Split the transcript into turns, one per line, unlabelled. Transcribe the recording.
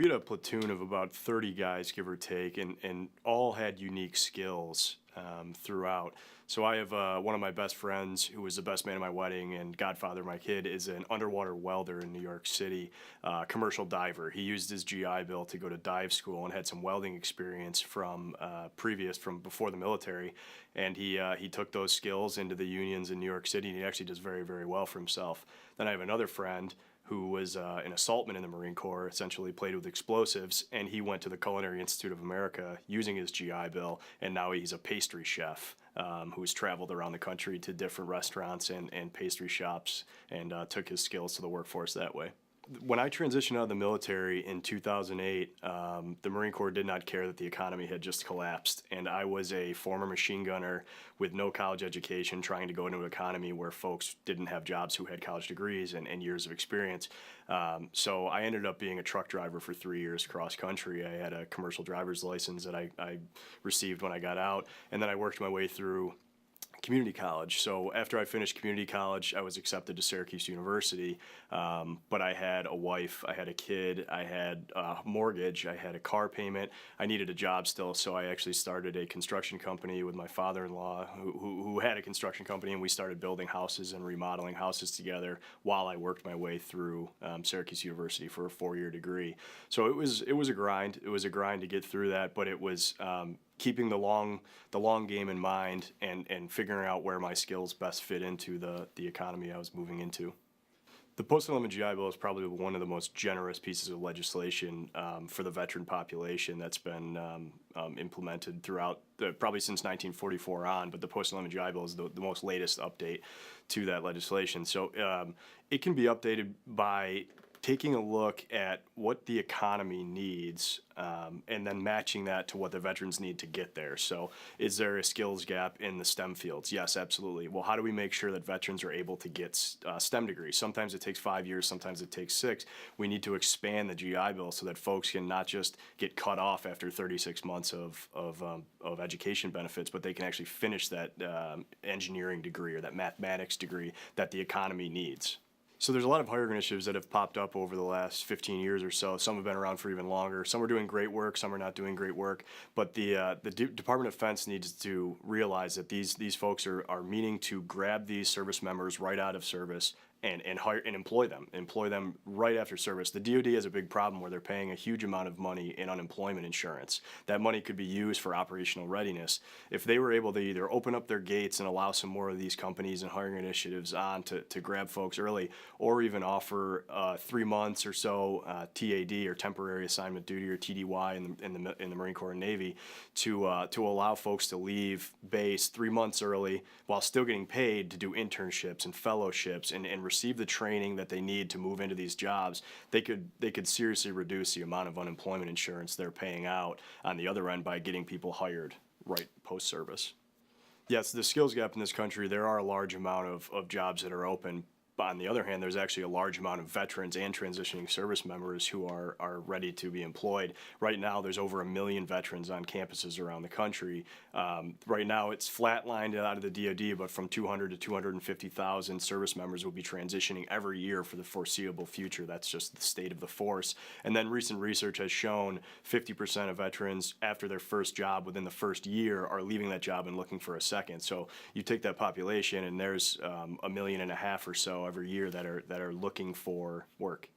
We had a platoon of about 30 guys, give or take, and all had unique skills throughout. So I have one of my best friends who was the best man at my wedding and godfather of my kid is an underwater welder in New York City, commercial diver. He used his GI Bill to go to dive school and had some welding experience from before the military, and he took those skills into the unions in New York City, and he actually does very, very well for himself. Then I have another friend who was an assaultman in the Marine Corps, essentially played with explosives, and he went to the Culinary Institute of America using his GI Bill, and now he's a pastry chef who's traveled around the country to different restaurants and pastry shops and took his skills to the workforce that way. When I transitioned out of the military in 2008, the Marine Corps did not care that the economy had just collapsed, and I was a former machine gunner with no college education trying to go into an economy where folks didn't have jobs who had college degrees and years of experience. So I ended up being a truck driver for 3 years cross country. I had a commercial driver's license that I received when I got out, and then I worked my way through community college. So after I finished community college, I was accepted to Syracuse University, but I had a wife, I had a kid, I had a mortgage, I had a car payment, I needed a job still, so I actually started a construction company with my father-in-law who had a construction company, and we started building houses and remodeling houses together while I worked my way through Syracuse University for a 4-year degree. So it was a grind. It was a grind to get through that, but it was keeping the long game in mind and figuring out where my skills best fit into the economy I was moving into. The post-enlistment GI Bill is probably one of the most generous pieces of legislation for the veteran population that's been implemented throughout, probably since 1944 on, but the post-enlistment GI Bill is the most latest update to that legislation. So it can be updated by taking a look at what the economy needs and then matching that to what the veterans need to get there. So is there a skills gap in the STEM fields? Yes, absolutely. Well, how do we make sure that veterans are able to get STEM degrees? Sometimes it takes 5 years, sometimes it takes 6. We need to expand the GI Bill so that folks can not just get cut off after 36 months of education benefits, but they can actually finish that engineering degree or that mathematics degree that the economy needs. So there's a lot of hiring initiatives that have popped up over the last 15 years or so. Some have been around for even longer. Some are doing great work, some are not doing great work. But the Department of Defense needs to realize that these folks are meaning to grab these service members right out of service and hire and employ them right after service. The DoD has a big problem where they're paying a huge amount of money in unemployment insurance. That money could be used for operational readiness. If they were able to either open up their gates and allow some more of these companies and hiring initiatives on to grab folks early, or even offer 3 months or so TAD or temporary assignment duty or TDY in the Marine Corps and Navy to allow folks to leave base 3 months early while still getting paid to do internships and fellowships and receive the training that they need to move into these jobs, they could seriously reduce the amount of unemployment insurance they're paying out on the other end by getting people hired right post-service. Yes, the skills gap in this country, there are a large amount of jobs that are open. But on the other hand, there's actually a large amount of veterans and transitioning service members who are ready to be employed. Right now, there's over 1 million veterans on campuses around the country. Right now, it's flatlined out of the DoD, but from 200 to 250,000 service members will be transitioning every year for the foreseeable future. That's just the state of the force. And then recent research has shown 50% of veterans, after their first job within the first year, are leaving that job and looking for a second. So you take that population, and there's 1.5 million or so every year that are looking for work.